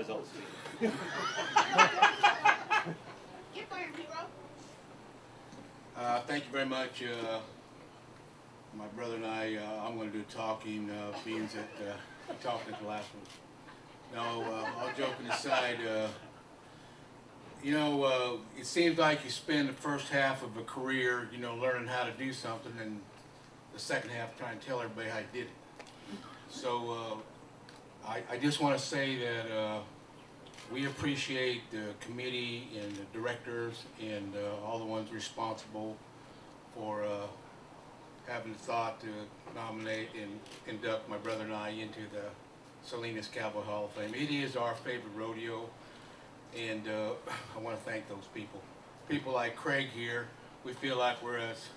results. Get fired, Jerold. Thank you very much. My brother and I'm going to do talking, being that we talked at the last one. No, all joking aside, it seems like you spend the first half of a career, learning how to do something, and the second half trying to tell everybody how you did it. So I just want to say that we appreciate the committee and the directors and all the ones responsible for having the thought to nominate and induct my brother and I into the Salinas Cowboy Hall of Fame. It is our favorite rodeo, and I want to thank those people. People like Craig here, we feel like we're as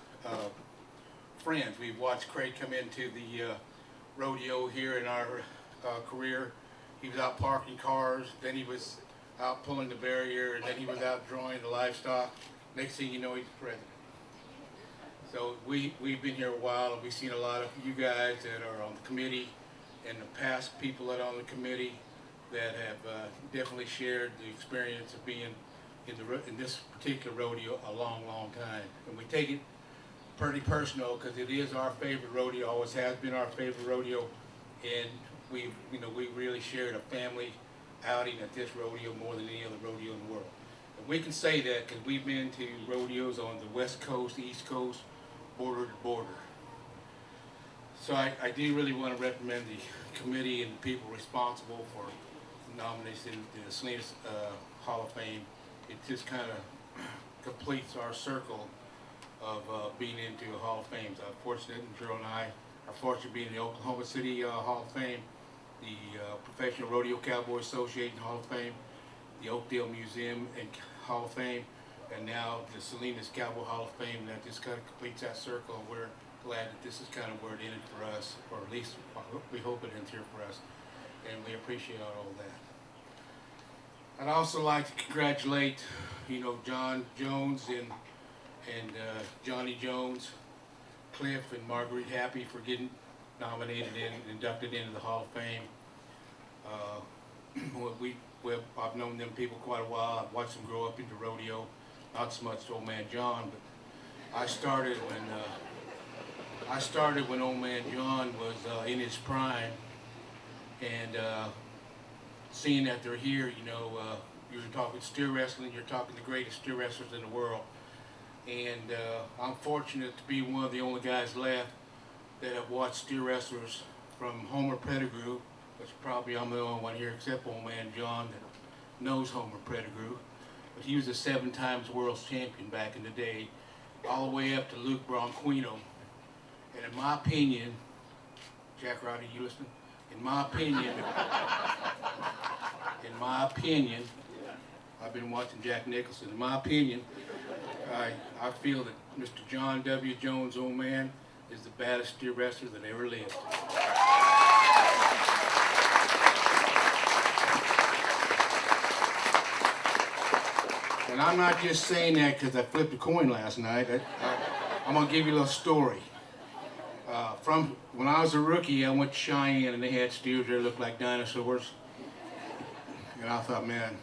friends. We've watched Craig come into the rodeo here in our career. He was out parking cars, then he was out pulling the barrier, and then he was out drawing the livestock. Next thing you know, he's president. So we've been here a while, and we've seen a lot of you guys that are on the committee and the past people that are on the committee that have definitely shared the experience of being in this particular rodeo a long, long time. And we take it pretty personal because it is our favorite rodeo, always has been our favorite rodeo, and we really shared a family outing at this rodeo more than any other rodeo in the world. And we can say that because we've been to rodeos on the West Coast, East Coast, border to border. So I do really want to recommend the committee and the people responsible for nominating the Salinas Hall of Fame. It just kind of completes our circle of being into a Hall of Fame. So I'm fortunate, and Jerold and I are fortunate to be in the Oklahoma City Hall of Fame, the Professional Rodeo Cowboy Association Hall of Fame, the Oakdale Museum and Hall of Fame, and now the Salinas Cowboy Hall of Fame. And that just kind of completes that circle. And we're glad that this is kind of where it ended for us, or at least we hope it ends here for us, and we appreciate all of that. I'd also like to congratulate, John Jones and Johnny Jones, Cliff and Marguerite Happy for getting nominated and inducted into the Hall of Fame. I've known them people quite a while. I've watched them grow up into rodeo. Not so much Old Man John, but I started when Old Man John was in his prime, and seeing that they're here, you're talking steer wrestling, you're talking the greatest steer wrestlers in the world. And I'm fortunate to be one of the only guys left that have watched steer wrestlers from Homer Pettigrew, which probably I'm the only one here except Old Man John that knows Homer Pettigrew. But he was a 7 times world champion back in the day, all the way up to Luke Bronquino. And in my opinion, Jack Roddy, you listening? In my opinion, I've been watching Jack Nicholson. In my opinion, I feel that Mr. John W. Jones, Old Man, is the baddest steer wrestler that ever lived. And I'm not just saying that because I flipped a coin last night. I'm going to give you a little story. From when I was a rookie, I went to Cheyenne and they had steers there that looked like dinosaurs. And I thought, man,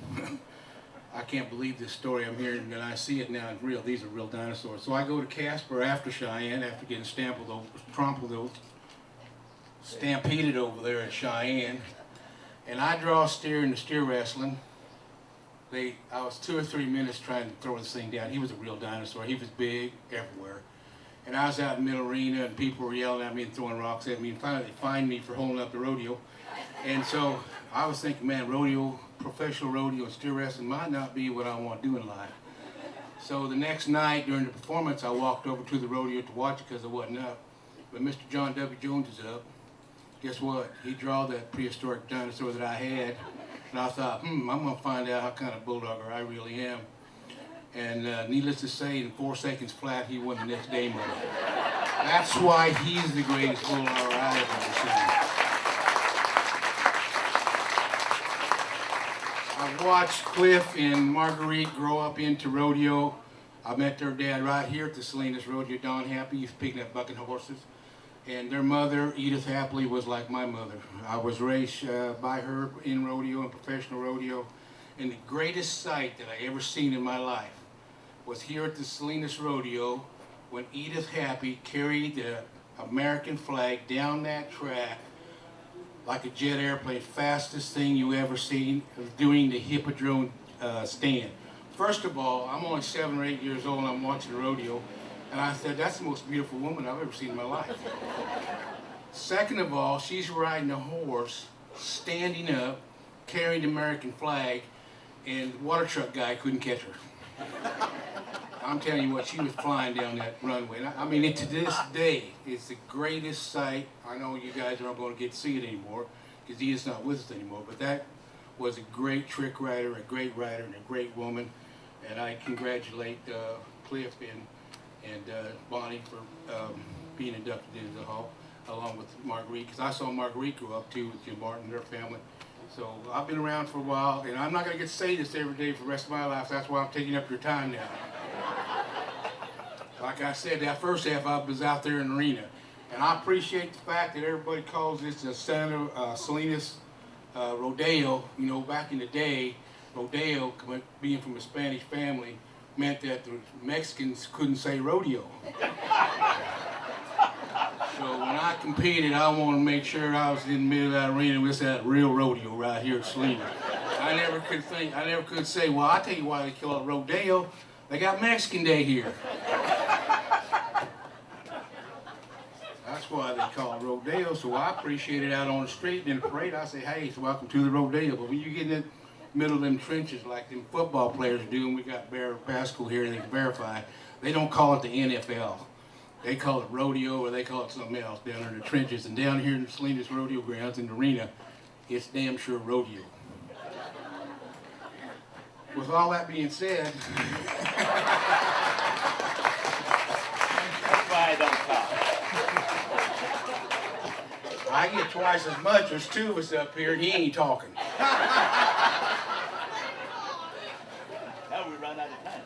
I can't believe this story I'm hearing, and I see it now. It's real. These are real dinosaurs. So I go to Casper after Cheyenne, after getting stampeded over there at Cheyenne, and I draw a steer in the steer wrestling. I was 2 or 3 minutes trying to throw this thing down. He was a real dinosaur. He was big everywhere. And I was out in the middle arena, and people were yelling at me and throwing rocks at me, and finally they fined me for holding up the rodeo. And so I was thinking, man, professional rodeo and steer wrestling might not be what I want to do in life. So the next night during the performance, I walked over to the rodeo to watch it because I wasn't up. But Mr. John W. Jones is up. Guess what? He drew that prehistoric dinosaur that I had. And I thought, I'm going to find out how kind of bulldogger I really am. And needless to say, in 4 seconds flat, he won the next day money. That's why he's the greatest bulldogger I've ever seen. I've watched Cliff and Marguerite grow up into rodeo. I met their dad right here at the Salinas Rodeo, Don Happy. He's picking up bucking horses. And their mother, Edith Hapley, was like my mother. I was raised by her in rodeo and professional rodeo. And the greatest sight that I ever seen in my life was here at the Salinas Rodeo when Edith Happy carried the American flag down that track like a jet airplane, fastest thing you ever seen, doing the Hippodrome stand. First of all, I'm only 7 or 8 years old and I'm watching the rodeo, and I said, that's the most beautiful woman I've ever seen in my life. Second of all, she's riding a horse, standing up, carrying the American flag, and the water truck guy couldn't catch her. I'm telling you what, she was flying down that runway. I mean, to this day, it's the greatest sight. I know you guys aren't going to get to see it anymore because Edith's not with us anymore, but that was a great trick rider, a great rider, and a great woman. And I congratulate Cliff and Bonnie for being inducted into the Hall, along with Marguerite, because I saw Marguerite grow up too with Jim Martin and their family. So I've been around for a while, and I'm not going to get to say this every day for the rest of my life. That's why I'm taking up your time now. Like I said, that first half I was out there in the arena. And I appreciate the fact that everybody calls this the Salinas Rodeo. You know, back in the day, Rodeo, being from a Spanish family, meant that the Mexicans couldn't say rodeo. So when I competed, I wanted to make sure I was in the middle of that arena with that real rodeo right here at Salinas. I never could say, well, I'll tell you why they call it Rodeo. They got Mexican Day here. That's why they call it Rodeo, so I appreciate it out on the street. And in the parade, I say, hey, so welcome to the Rodeo. But when you get in the middle of them trenches like them football players do, and we got Bear Pascal here and they can verify, they don't call it the NFL. They call it rodeo, or they call it something else down in the trenches. And down here in the Salinas Rodeo grounds in the arena, it's damn sure rodeo. With all that being said, that's why I don't talk. I get twice as much. There's two of us up here, and he ain't talking. Now we run out of time.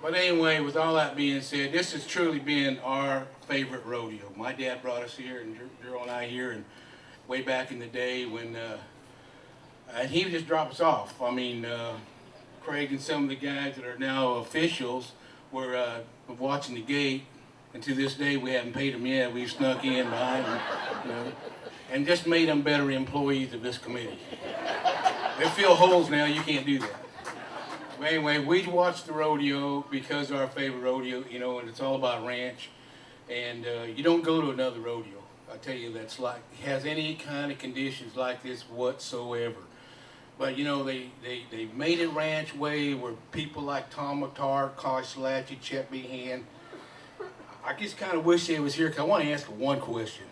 But anyway, with all that being said, this has truly been our favorite rodeo. My dad brought us here, and Jerold and I here, and way back in the day when, and he would just drop us off. I mean, Craig and some of the guys that are now officials were watching the gate, and to this day we haven't paid them yet. We snuck in behind them, you know, and just made them better employees of this committee. They fill holes now, you can't do that. But anyway, we watch the rodeo because of our favorite rodeo, you know, and it's all about ranch. And you don't go to another rodeo, I tell you, that's like, has any kind of conditions like this whatsoever. But you know, they made it ranch way where people like Tom McTarr, Kai Slachi, Chet Behan. I just kind of wish they was here, because I want to ask one question.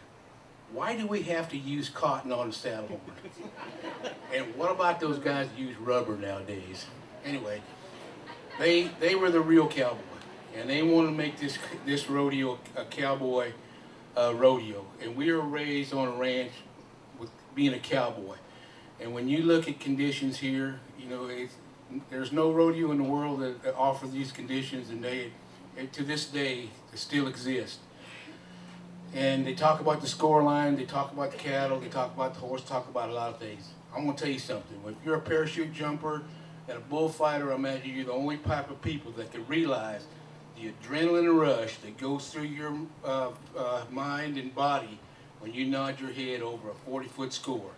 Why do we have to use cotton on the saddle horn? And what about those guys that use rubber nowadays? Anyway, they were the real cowboy, and they wanted to make this rodeo a cowboy rodeo. And we were raised on a ranch with being a cowboy. And when you look at conditions here, you know, there's no rodeo in the world that offers these conditions, and to this day, they still exist. And they talk about the score line, they talk about the cattle, they talk about the horse, talk about a lot of things. I'm going to tell you something. If you're a parachute jumper and a bullfighter, I imagine you're the only type of people that can realize the adrenaline rush that goes through your mind and body when you nod your head over a 40-foot score.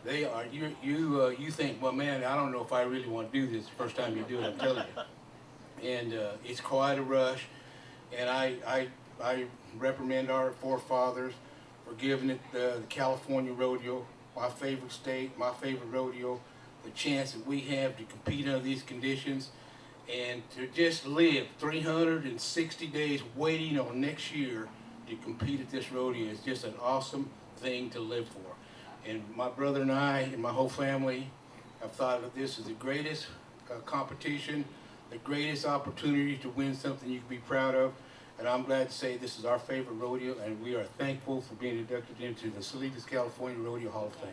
They are, you think, well, man, I don't know if I really want to do this the first time you do it, I'm telling you. And it's quite a rush, and I reprimand our forefathers for giving it the California rodeo, my favorite state, my favorite rodeo, the chance that we have to compete under these conditions, and to just live 360 days waiting on next year to compete at this rodeo is just an awesome thing to live for. And my brother and I and my whole family have thought of this as the greatest competition, the greatest opportunity to win something you can be proud of. And I'm glad to say this is our favorite rodeo, and we are thankful for being inducted into the Salinas, California Rodeo Hall of Fame.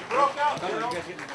Broke out, Jerold.